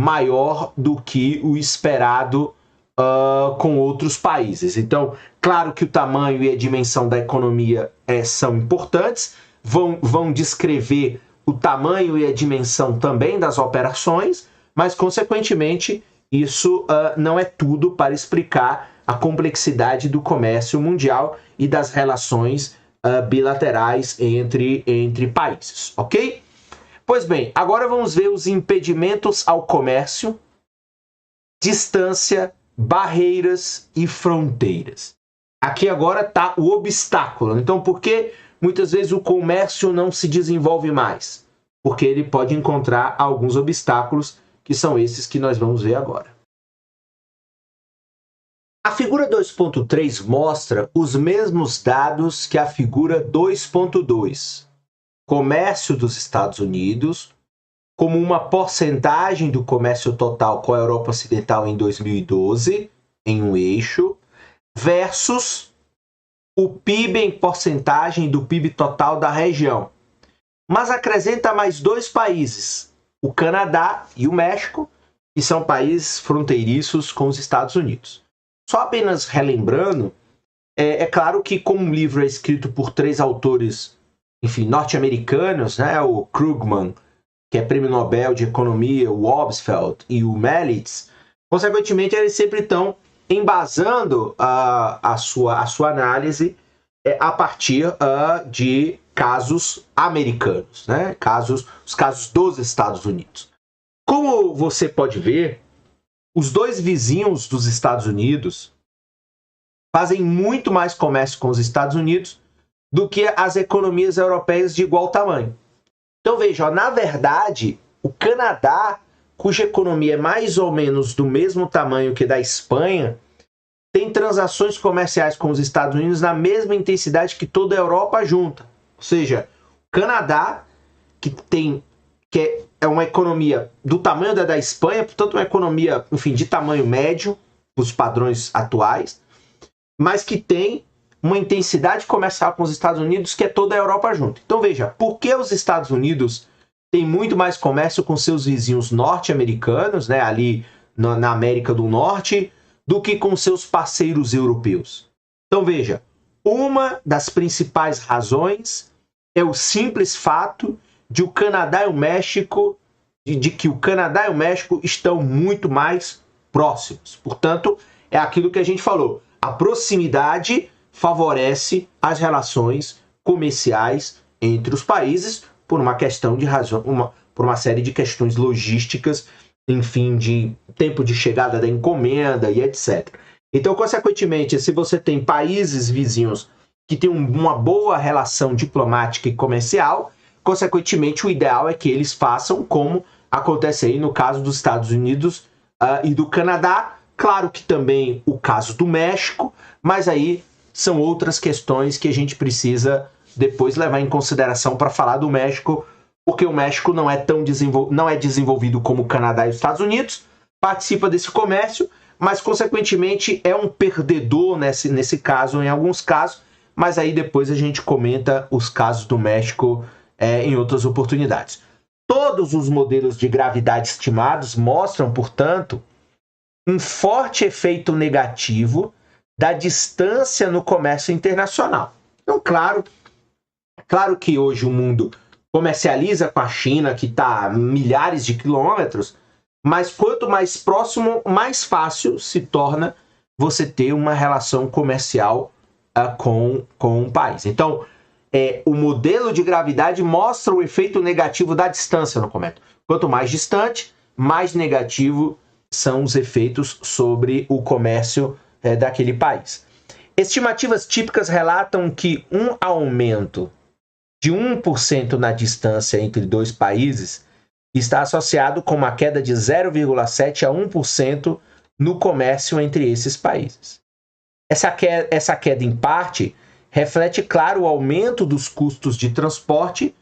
maior do que o esperado com outros países. Então, claro que o tamanho e a dimensão da economia são importantes, vão descrever o tamanho e a dimensão também das operações, mas, consequentemente, isso não é tudo para explicar a complexidade do comércio mundial e das relações bilaterais entre países, ok? Pois bem, agora vamos ver os impedimentos ao comércio, distância, barreiras e fronteiras. Aqui agora está o obstáculo. Então, por que muitas vezes o comércio não se desenvolve mais? Porque ele pode encontrar alguns obstáculos, que são esses que nós vamos ver agora. A figura 2.3 mostra os mesmos dados que a figura 2.2. Comércio dos Estados Unidos, como uma porcentagem do comércio total com a Europa Ocidental em 2012, em um eixo, versus o PIB em porcentagem do PIB total da região. Mas acrescenta mais dois países, o Canadá e o México, que são países fronteiriços com os Estados Unidos. Só apenas relembrando, é claro que como o livro é escrito por três autores, enfim, norte-americanos, né, o Krugman, que é prêmio Nobel de Economia, o Obstfeld e o Melitz, consequentemente eles sempre estão embasando a sua análise a partir de casos americanos, né? Os casos dos Estados Unidos. Como você pode ver, os dois vizinhos dos Estados Unidos fazem muito mais comércio com os Estados Unidos do que as economias europeias de igual tamanho. Então veja, na verdade, o Canadá, cuja economia é mais ou menos do mesmo tamanho que da Espanha, tem transações comerciais com os Estados Unidos na mesma intensidade que toda a Europa junta. Ou seja, o Canadá, que é uma economia do tamanho da Espanha, portanto uma economia, enfim, de tamanho médio, os padrões atuais, mas que tem uma intensidade comercial com os Estados Unidos que é toda a Europa junto. Então veja, por que os Estados Unidos têm muito mais comércio com seus vizinhos norte-americanos, né, ali na América do Norte, do que com seus parceiros europeus? Então veja, uma das principais razões é o simples fato de o Canadá e o México, de que o Canadá e o México estão muito mais próximos. Portanto, é aquilo que a gente falou, a proximidade favorece as relações comerciais entre os países por uma questão de razão, por uma série de questões logísticas, enfim, de tempo de chegada da encomenda e etc. Então, consequentemente, se você tem países vizinhos que têm uma boa relação diplomática e comercial, consequentemente, o ideal é que eles façam como acontece aí no caso dos Estados Unidos e do Canadá. Claro que também o caso do México, mas aí são outras questões que a gente precisa depois levar em consideração para falar do México, porque o México não é desenvolvido como o Canadá e os Estados Unidos, participa desse comércio, mas consequentemente é um perdedor nesse caso, em alguns casos, mas aí depois a gente comenta os casos do México em outras oportunidades. Todos os modelos de gravidade estimados mostram, portanto, um forte efeito negativo da distância no comércio internacional. Então, claro que hoje o mundo comercializa com a China, que está a milhares de quilômetros, mas quanto mais próximo, mais fácil se torna você ter uma relação comercial com um país. Então, o modelo de gravidade mostra o efeito negativo da distância no comércio. Quanto mais distante, mais negativo são os efeitos sobre o comércio daquele país. Estimativas típicas relatam que um aumento de 1% na distância entre dois países está associado com uma queda de 0,7% a 1% no comércio entre esses países. Essa queda, em parte, reflete, claro, o aumento dos custos de transporte,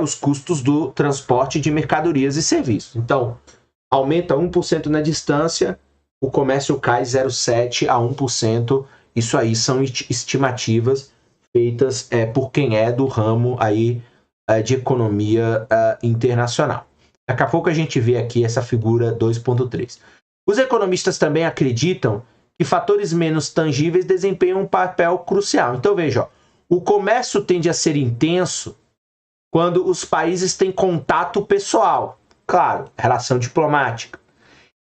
os custos do transporte de mercadorias e serviços. Então, aumenta 1% na distância, o comércio cai 0,7% a 1%. Isso aí são estimativas feitas por quem é do ramo aí, de economia internacional. Daqui a pouco a gente vê aqui essa figura 2.3. Os economistas também acreditam que fatores menos tangíveis desempenham um papel crucial. Então veja, ó, o comércio tende a ser intenso quando os países têm contato pessoal, claro, relação diplomática.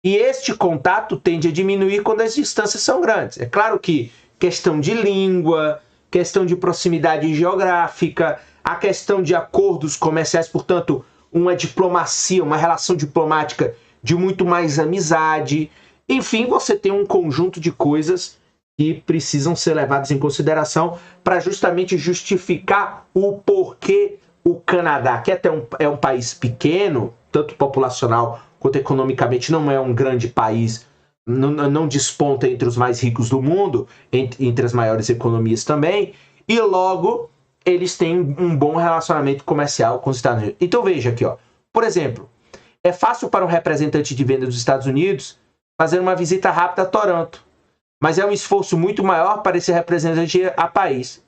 E este contato tende a diminuir quando as distâncias são grandes. É claro que questão de língua, questão de proximidade geográfica, a questão de acordos comerciais, portanto, uma diplomacia, uma relação diplomática de muito mais amizade. Enfim, você tem um conjunto de coisas que precisam ser levadas em consideração para justamente justificar o porquê o Canadá, que até é um país pequeno, tanto populacional quanto economicamente não é um grande país, não desponta entre os mais ricos do mundo, entre as maiores economias também, e logo eles têm um bom relacionamento comercial com os Estados Unidos. Então veja aqui, ó, por exemplo, é fácil para um representante de venda dos Estados Unidos fazer uma visita rápida a Toronto, mas é um esforço muito maior para esse representante ir a Paris.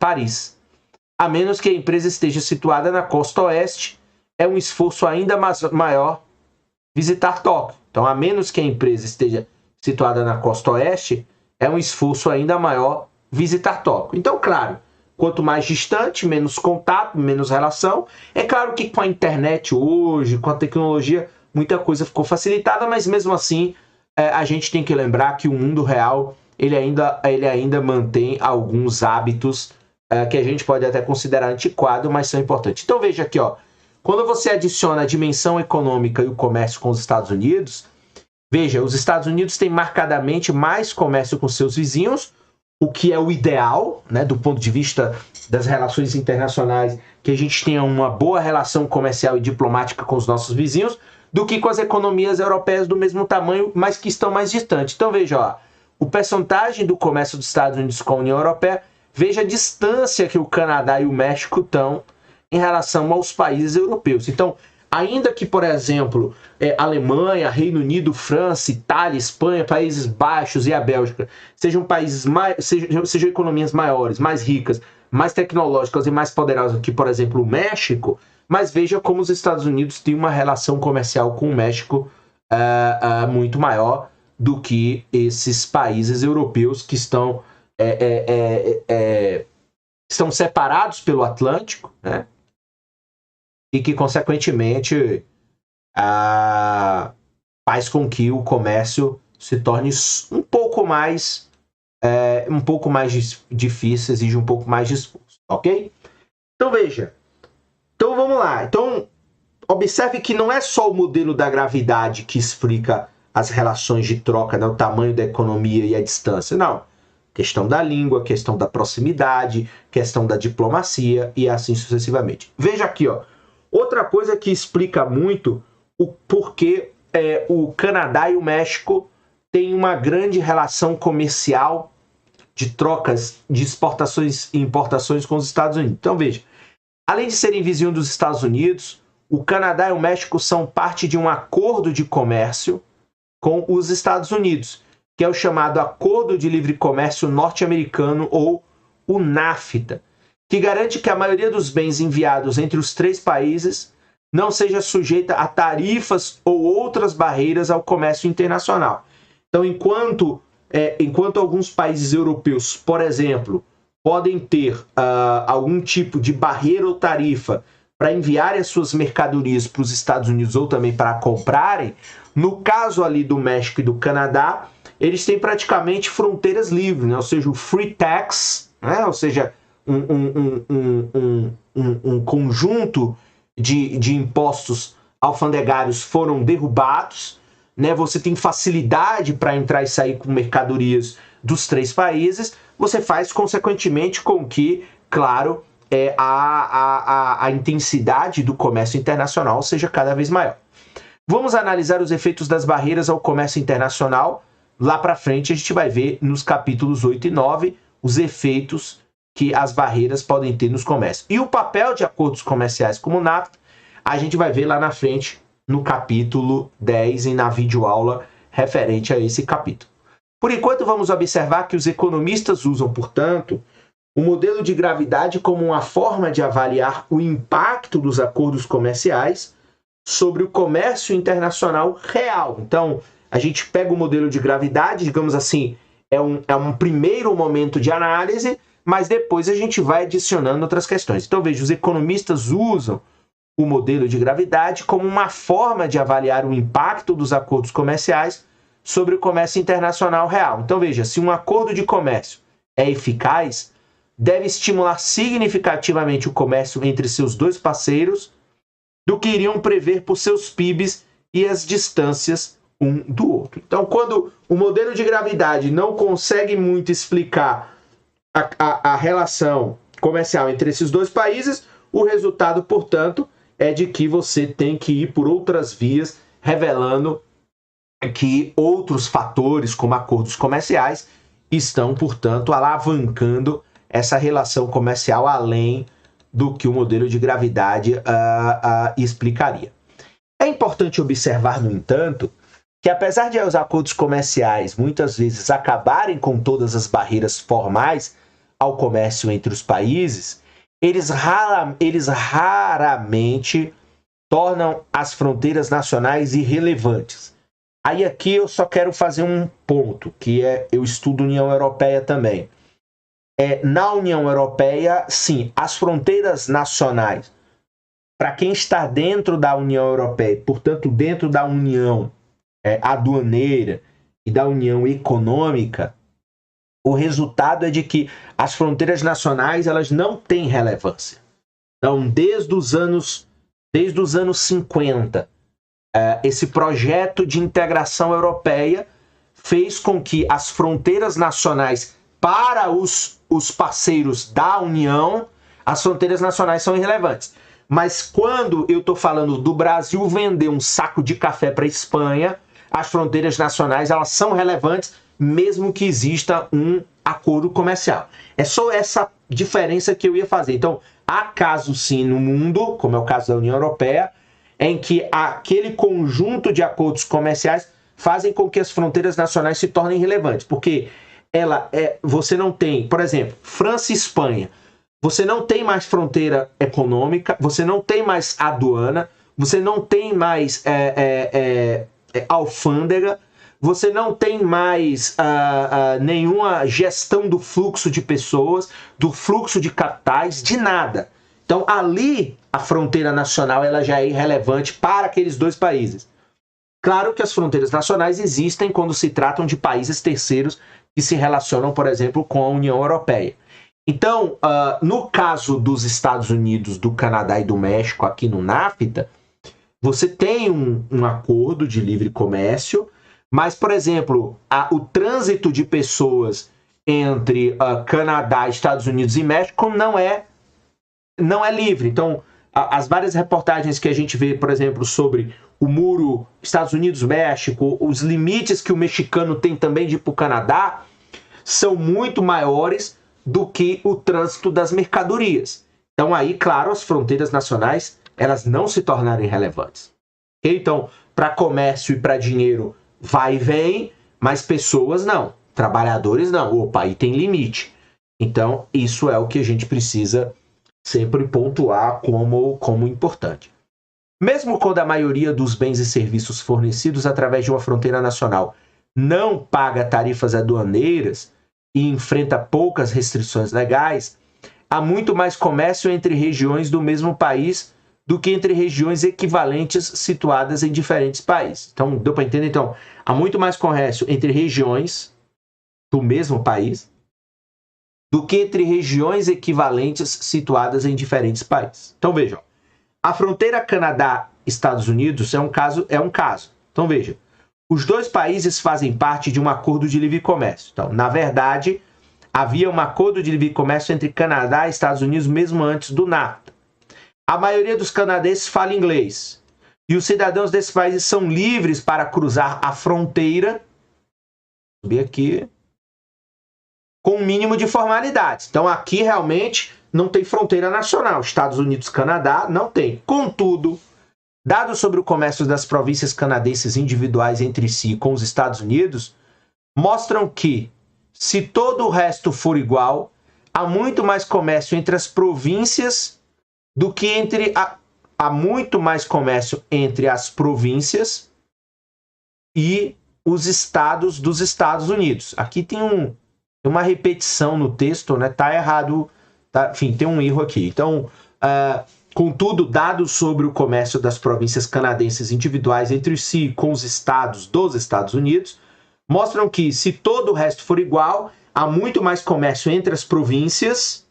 A menos que a empresa esteja situada na costa oeste, é um esforço ainda maior visitar Tóquio. Então, a menos que a empresa esteja situada na costa oeste, é um esforço ainda maior visitar Tóquio. Então, claro, quanto mais distante, menos contato, menos relação. É claro que com a internet hoje, com a tecnologia, muita coisa ficou facilitada, mas mesmo assim, a gente tem que lembrar que o mundo real, ele ainda mantém alguns hábitos que a gente pode até considerar antiquado, mas são importantes. Então veja aqui, ó, quando você adiciona a dimensão econômica e o comércio com os Estados Unidos, veja, os Estados Unidos têm marcadamente mais comércio com seus vizinhos, o que é o ideal, né, do ponto de vista das relações internacionais, que a gente tenha uma boa relação comercial e diplomática com os nossos vizinhos, do que com as economias europeias do mesmo tamanho, mas que estão mais distantes. Então veja, ó, o percentagem do comércio dos Estados Unidos com a União Europeia, veja a distância que o Canadá e o México estão em relação aos países europeus. Então, ainda que, por exemplo, Alemanha, Reino Unido, França, Itália, Espanha, Países Baixos e a Bélgica sejam países sejam economias maiores, mais ricas, mais tecnológicas e mais poderosas que, por exemplo, o México, mas veja como os Estados Unidos têm uma relação comercial com o México muito maior do que esses países europeus que estão separados pelo Atlântico, né? E que, consequentemente, faz com que o comércio se torne um pouco mais difícil, exige um pouco mais de esforço, ok? Então, veja. Então, vamos lá. Então, observe que não é só o modelo da gravidade que explica as relações de troca, né, o tamanho da economia e a distância. Não. Questão da língua, questão da proximidade, questão da diplomacia e assim sucessivamente. Veja aqui, ó. Outra coisa que explica muito o porquê o Canadá e o México têm uma grande relação comercial de trocas de exportações e importações com os Estados Unidos. Então, veja, além de serem vizinhos dos Estados Unidos, o Canadá e o México são parte de um acordo de comércio com os Estados Unidos, que é o chamado Acordo de Livre Comércio Norte-Americano, ou o NAFTA, que garante que a maioria dos bens enviados entre os três países não seja sujeita a tarifas ou outras barreiras ao comércio internacional. Então, enquanto alguns países europeus, por exemplo, podem ter algum tipo de barreira ou tarifa para enviarem as suas mercadorias para os Estados Unidos ou também para comprarem, no caso ali do México e do Canadá, eles têm praticamente fronteiras livres, né? Ou seja, o free tax, né? Ou seja, um conjunto de impostos alfandegários foram derrubados, né? Você tem facilidade para entrar e sair com mercadorias dos três países, você faz consequentemente com que, claro, a intensidade do comércio internacional seja cada vez maior. Vamos analisar os efeitos das barreiras ao comércio internacional. Lá para frente a gente vai ver nos capítulos 8 e 9 os efeitos que as barreiras podem ter nos comércios. E o papel de acordos comerciais como o NAFTA, a gente vai ver lá na frente no capítulo 10 e na videoaula referente a esse capítulo. Por enquanto, vamos observar que os economistas usam, portanto, o modelo de gravidade como uma forma de avaliar o impacto dos acordos comerciais sobre o comércio internacional real. Então, a gente pega o modelo de gravidade, digamos assim, é um primeiro momento de análise, mas depois a gente vai adicionando outras questões. Então, veja, os economistas usam o modelo de gravidade como uma forma de avaliar o impacto dos acordos comerciais sobre o comércio internacional real. Então, veja, se um acordo de comércio é eficaz, deve estimular significativamente o comércio entre seus dois parceiros do que iriam prever por seus PIBs e as distâncias um do outro. Então, quando o modelo de gravidade não consegue muito explicar a relação comercial entre esses dois países, o resultado, portanto, é de que você tem que ir por outras vias, revelando que outros fatores, como acordos comerciais, estão, portanto, alavancando essa relação comercial além do que o modelo de gravidade explicaria. É importante observar, no entanto, que apesar de os acordos comerciais muitas vezes acabarem com todas as barreiras formais ao comércio entre os países, eles raramente tornam as fronteiras nacionais irrelevantes. Aí aqui eu só quero fazer um ponto, que eu estudo União Europeia também. Na União Europeia, sim, as fronteiras nacionais, para quem está dentro da União Europeia, portanto dentro da União aduaneira e da União Econômica, o resultado é de que as fronteiras nacionais elas não têm relevância. Então, desde os anos 50, esse projeto de integração europeia fez com que as fronteiras nacionais para os parceiros da União, as fronteiras nacionais são irrelevantes. Mas quando eu estou falando do Brasil vender um saco de café para a Espanha, as fronteiras nacionais elas são relevantes, mesmo que exista um acordo comercial. É só essa diferença que eu ia fazer. Então, há casos sim no mundo, como é o caso da União Europeia, em que aquele conjunto de acordos comerciais fazem com que as fronteiras nacionais se tornem relevantes, porque você não tem, por exemplo, França e Espanha, você não tem mais fronteira econômica, você não tem mais aduana, você não tem mais alfândega, você não tem mais nenhuma gestão do fluxo de pessoas, do fluxo de capitais, de nada. Então, ali, a fronteira nacional ela já é irrelevante para aqueles dois países. Claro que as fronteiras nacionais existem quando se tratam de países terceiros que se relacionam, por exemplo, com a União Europeia. Então, no caso dos Estados Unidos, do Canadá e do México, aqui no NAFTA, você tem um acordo de livre comércio, mas, por exemplo, o trânsito de pessoas entre Canadá, Estados Unidos e México não é livre. Então, as várias reportagens que a gente vê, por exemplo, sobre o muro Estados Unidos-México, os limites que o mexicano tem também de ir para o Canadá, são muito maiores do que o trânsito das mercadorias. Então, aí, claro, as fronteiras nacionais elas não se tornarem relevantes. Então, para comércio e para dinheiro, vai e vem, mas pessoas não, trabalhadores não. Opa, aí tem limite. Então, isso é o que a gente precisa sempre pontuar como importante. Mesmo quando a maioria dos bens e serviços fornecidos através de uma fronteira nacional não paga tarifas aduaneiras e enfrenta poucas restrições legais, há muito mais comércio entre regiões do mesmo país do que entre regiões equivalentes situadas em diferentes países. Então, deu para entender? Então, há muito mais comércio entre regiões do mesmo país do que entre regiões equivalentes situadas em diferentes países. Então, vejam, a fronteira Canadá-Estados Unidos é um caso. Então, veja, os dois países fazem parte de um acordo de livre comércio. Então, na verdade, havia um acordo de livre comércio entre Canadá e Estados Unidos mesmo antes do NAFTA. A maioria dos canadenses fala inglês. E os cidadãos desses países são livres para cruzar a fronteira, vou subir aqui, com um mínimo de formalidades. Então, aqui realmente não tem fronteira nacional. Estados Unidos, Canadá, não tem. Contudo, dados sobre o comércio das províncias canadenses individuais entre si com os Estados Unidos, mostram que, se todo o resto for igual, há muito mais comércio entre as províncias do que entre há muito mais comércio entre as províncias e os estados dos Estados Unidos. Aqui tem uma repetição no texto, né? Tá errado, tá? Enfim, tem um erro aqui. Então, contudo, dados sobre o comércio das províncias canadenses individuais entre si com os estados dos Estados Unidos mostram que, se todo o resto for igual, há muito mais comércio entre as províncias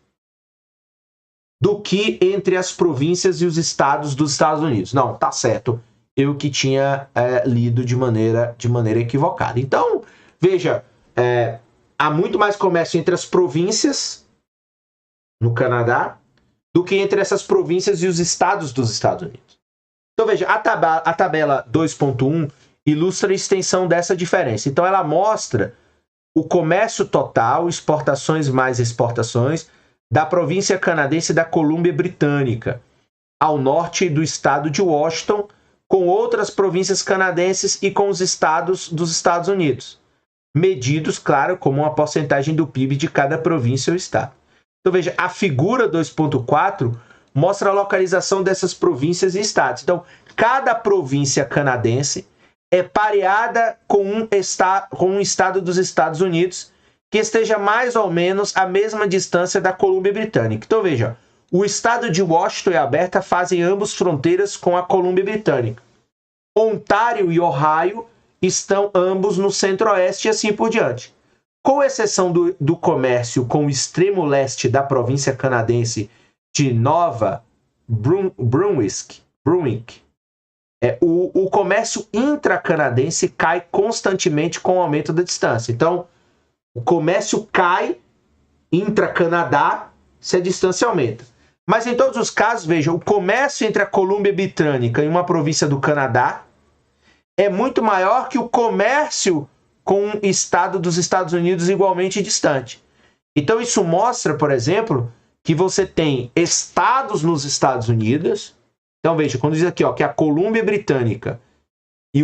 do que entre as províncias e os estados dos Estados Unidos. Não, tá certo. Eu que tinha lido de maneira equivocada. Então, veja, há muito mais comércio entre as províncias no Canadá do que entre essas províncias e os estados dos Estados Unidos. Então, veja, a tabela 2.1 ilustra a extensão dessa diferença. Então, ela mostra o comércio total, exportações mais exportações, da província canadense da Colômbia Britânica, ao norte do estado de Washington, com outras províncias canadenses e com os estados dos Estados Unidos, medidos, claro, como uma porcentagem do PIB de cada província ou estado. Então, veja, a figura 2.4 mostra a localização dessas províncias e estados. Então, cada província canadense é pareada com um estado dos Estados Unidos que esteja mais ou menos à mesma distância da Colômbia Britânica. Então, veja, o estado de Washington e Alberta fazem ambos fronteiras com a Colômbia Britânica. Ontário e Ohio estão ambos no centro-oeste e assim por diante. Com exceção do comércio com o extremo leste da província canadense de Nova Brunswick, o comércio intracanadense cai constantemente com o aumento da distância. Então, o comércio cai intra-Canadá se a distância aumenta. Mas em todos os casos, veja, o comércio entre a Colômbia Britânica e uma província do Canadá é muito maior que o comércio com um estado dos Estados Unidos igualmente distante. Então isso mostra, por exemplo, que você tem estados nos Estados Unidos. Então veja, quando diz aqui que a Colômbia Britânica e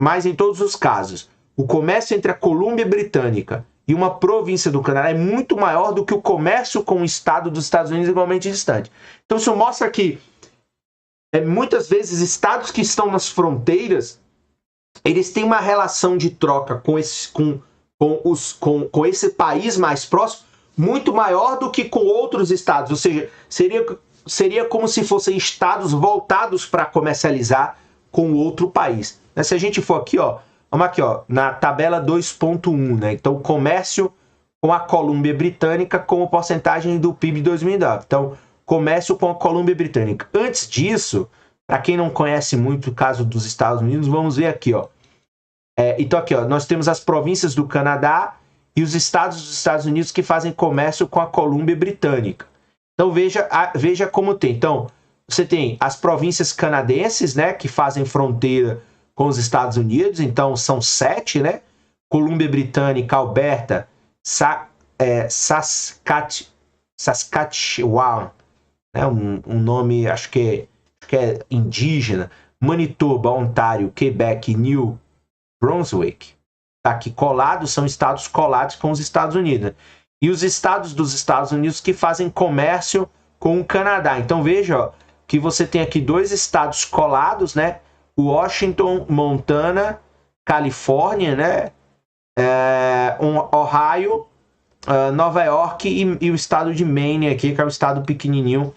mas em todos os casos, o comércio entre a Colômbia Britânica e uma província do Canadá é muito maior do que o comércio com o estado dos Estados Unidos igualmente distante. Então isso mostra que muitas vezes estados que estão nas fronteiras, eles têm uma relação de troca com esse país mais próximo muito maior do que com outros estados. Ou seja, seria como se fossem estados voltados para comercializar com outro país. Se a gente for aqui, vamos aqui, na tabela 2.1, né? Então, comércio com a Colômbia Britânica como porcentagem do PIB de 2009. Então, comércio com a Colômbia Britânica. Antes disso, para quem não conhece muito o caso dos Estados Unidos, vamos ver aqui, então aqui, nós temos as províncias do Canadá e os estados dos Estados Unidos que fazem comércio com a Colômbia Britânica. Então, veja como tem. Então, você tem as províncias canadenses, né, que fazem fronteira com os Estados Unidos. Então, são 7, né? Colômbia Britânica, Alberta, Saskatchewan, né? Um nome, acho que é indígena. Manitoba, Ontário, Quebec e New Brunswick. Tá aqui colados, são estados colados com os Estados Unidos. E os estados dos Estados Unidos que fazem comércio com o Canadá. Então, veja que você tem aqui 2 estados colados, né? Washington, Montana, Califórnia, né? Ohio, Nova York e o estado de Maine aqui, que é um estado pequenininho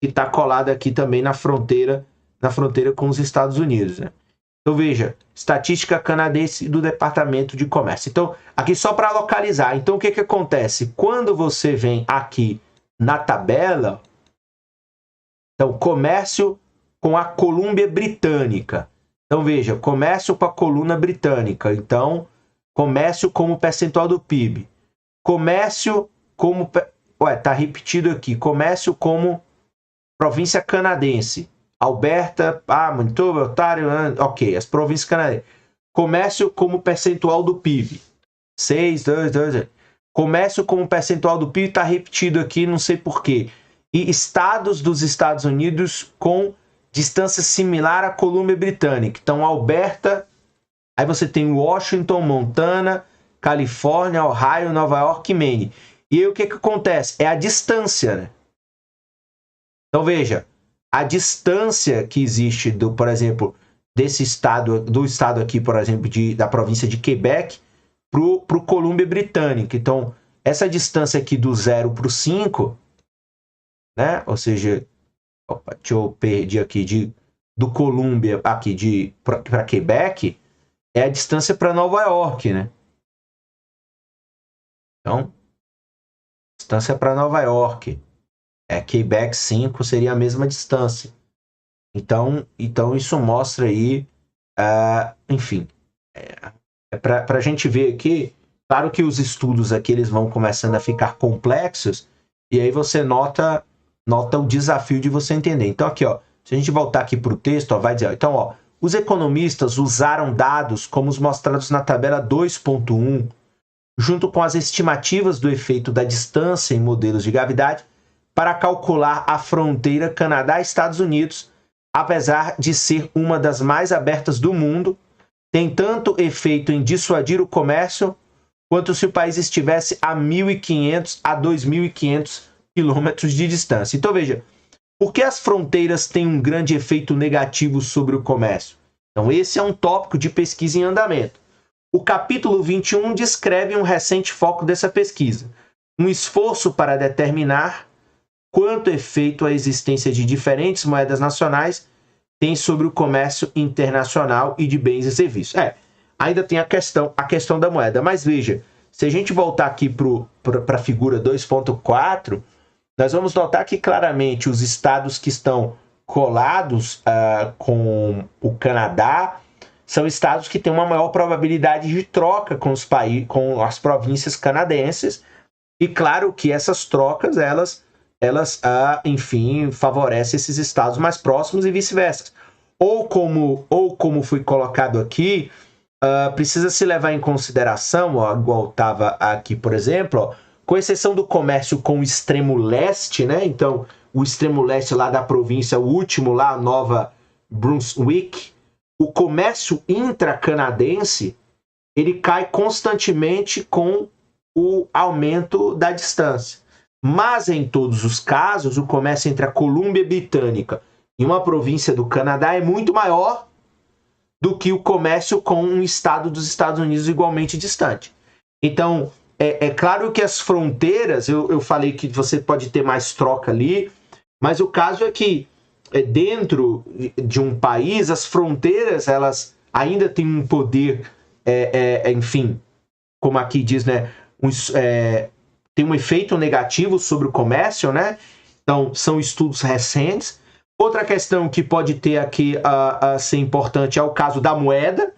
que está colado aqui também na fronteira com os Estados Unidos, né? Então veja, estatística canadense do Departamento de Comércio. Então, aqui só para localizar. Então, o que acontece? Quando você vem aqui na tabela, então, comércio com a Colômbia Britânica. Então, veja, comércio com a Colômbia Britânica. Então, comércio como percentual do PIB. Comércio como... tá repetido aqui. Comércio como província canadense. Alberta, Manitoba, Ontário, ok, as províncias canadenses. Comércio como percentual do PIB. 6, 2, 2. Comércio como percentual do PIB está repetido aqui, não sei porquê. E estados dos Estados Unidos com distância similar à Colômbia Britânica. Então, Alberta, aí você tem Washington, Montana, Califórnia, Ohio, Nova York e Maine. E aí o que acontece? É a distância, né? Então veja, a distância que existe por exemplo, do estado aqui, por exemplo, da província de Quebec para o Colômbia Britânica. Então, essa distância aqui do 0 para o 5, né? Ou seja, deixa eu perder aqui do Colômbia aqui para Quebec, é a distância para Nova York, né? Então, distância para Nova York. Quebec 5 seria a mesma distância. Então isso mostra aí, enfim, para a gente ver aqui, claro que os estudos aqui eles vão começando a ficar complexos, e aí você nota o desafio de você entender. Então aqui, ó, se a gente voltar aqui para o texto, ó, vai dizer, então, ó, os economistas usaram dados como os mostrados na tabela 2.1, junto com as estimativas do efeito da distância em modelos de gravidade, para calcular a fronteira Canadá-Estados Unidos, apesar de ser uma das mais abertas do mundo, tem tanto efeito em dissuadir o comércio, quanto se o país estivesse a 1.500 a 2.500 quilômetros de distância. Então veja, por que as fronteiras têm um grande efeito negativo sobre o comércio? Então esse é um tópico de pesquisa em andamento. O capítulo 21 descreve um recente foco dessa pesquisa, um esforço para determinar quanto efeito a existência de diferentes moedas nacionais tem sobre o comércio internacional e de bens e serviços. Ainda tem a questão da moeda, mas veja, se a gente voltar aqui para a figura 2.4, nós vamos notar que claramente os estados que estão colados com o Canadá são estados que têm uma maior probabilidade de troca com as províncias canadenses, e claro que essas trocas, elas enfim, favorecem esses estados mais próximos e vice-versa. Ou como foi colocado aqui, precisa se levar em consideração, ó, igual estava aqui, por exemplo, ó, com exceção do comércio com o extremo leste, né? Então, o extremo leste lá da província, o último lá, Nova Brunswick, o comércio intracanadense, ele cai constantemente com o aumento da distância. Mas, em todos os casos, o comércio entre a Colômbia Britânica e uma província do Canadá é muito maior do que o comércio com um estado dos Estados Unidos igualmente distante. Então, é claro que as fronteiras, eu falei que você pode ter mais troca ali, mas o caso é que dentro de um país, as fronteiras, elas ainda têm um poder, enfim, como aqui diz, né, tem um efeito negativo sobre o comércio, né? Então, são estudos recentes. Outra questão que pode ter aqui a ser importante é o caso da moeda.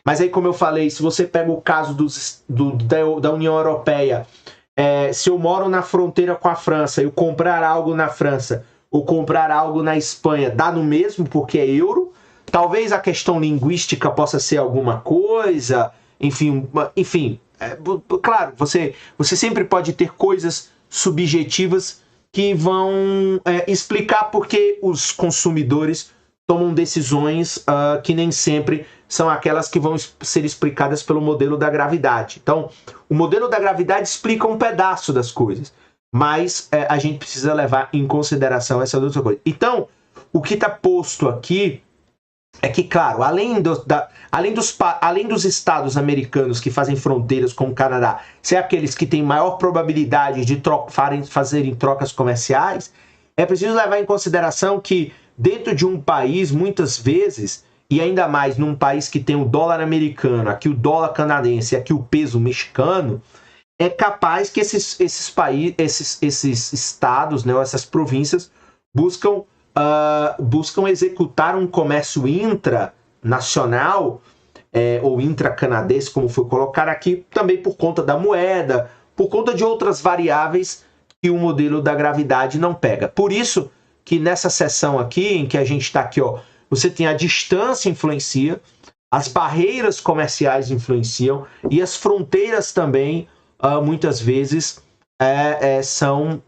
Mas aí, como eu falei, se você pega o caso da União Europeia, se eu moro na fronteira com a França, eu comprar algo na França ou comprar algo na Espanha, dá no mesmo porque é euro. Talvez a questão linguística possa ser alguma coisa, enfim, claro, você sempre pode ter coisas subjetivas que vão explicar por que os consumidores tomam decisões que nem sempre são aquelas que vão ser explicadas pelo modelo da gravidade. Então, o modelo da gravidade explica um pedaço das coisas, mas a gente precisa levar em consideração essa outra coisa. Então, o que está posto aqui é que, claro, além dos estados americanos que fazem fronteiras com o Canadá ser aqueles que têm maior probabilidade de fazerem trocas comerciais, é preciso levar em consideração que dentro de um país, muitas vezes, e ainda mais num país que tem o dólar americano, aqui o dólar canadense e aqui o peso mexicano, é capaz que esses estados, né, essas províncias, buscam executar um comércio intranacional ou intracanadense, como foi colocado aqui, também por conta da moeda, por conta de outras variáveis que o modelo da gravidade não pega. Por isso que nessa seção aqui, em que a gente está aqui, ó, você tem a distância influencia, as barreiras comerciais influenciam e as fronteiras também, muitas vezes,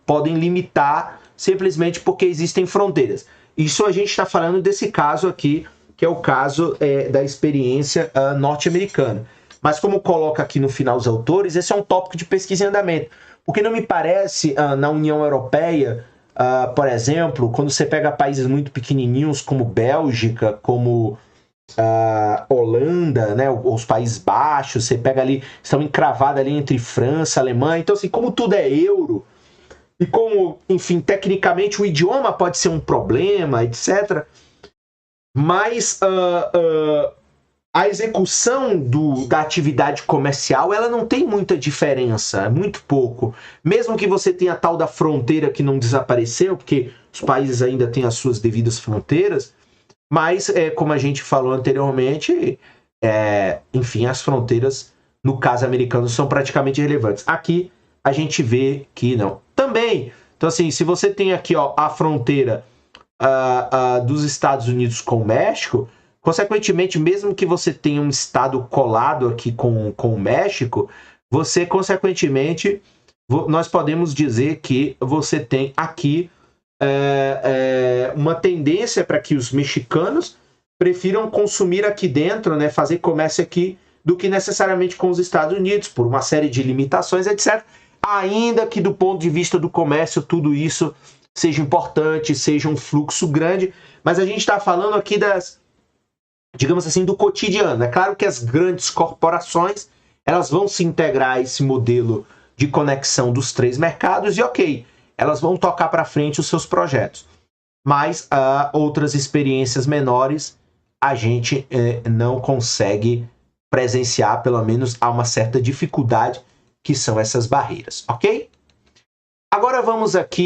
podem limitar simplesmente porque existem fronteiras. Isso a gente está falando desse caso aqui, que é o caso da experiência norte-americana. Mas como coloca aqui no final os autores, esse é um tópico de pesquisa em andamento. Porque não me parece, na União Europeia, por exemplo, quando você pega países muito pequenininhos como Bélgica, como Holanda, né, os Países Baixos, você pega ali, estão encravados ali entre França, Alemanha, então assim, como tudo é euro, e como, enfim, tecnicamente o idioma pode ser um problema, etc., mas a execução da atividade comercial, ela não tem muita diferença, é muito pouco. Mesmo que você tenha a tal da fronteira que não desapareceu, porque os países ainda têm as suas devidas fronteiras, mas, como a gente falou anteriormente, enfim, as fronteiras, no caso americano, são praticamente irrelevantes. Aqui, a gente vê que não. Também, então assim, se você tem aqui a fronteira dos Estados Unidos com o México, consequentemente, mesmo que você tenha um estado colado aqui com o México, você, consequentemente, nós podemos dizer que você tem aqui uma tendência para que os mexicanos prefiram consumir aqui dentro, né, fazer comércio aqui, do que necessariamente com os Estados Unidos, por uma série de limitações, etc. Ainda que do ponto de vista do comércio, tudo isso seja importante, seja um fluxo grande, mas a gente está falando aqui digamos assim, do cotidiano. É claro que as grandes corporações, elas vão se integrar a esse modelo de conexão dos três mercados e, ok, elas vão tocar para frente os seus projetos. Mas outras experiências menores, a gente não consegue presenciar, pelo menos há uma certa dificuldade, que são essas barreiras, ok? Agora vamos aqui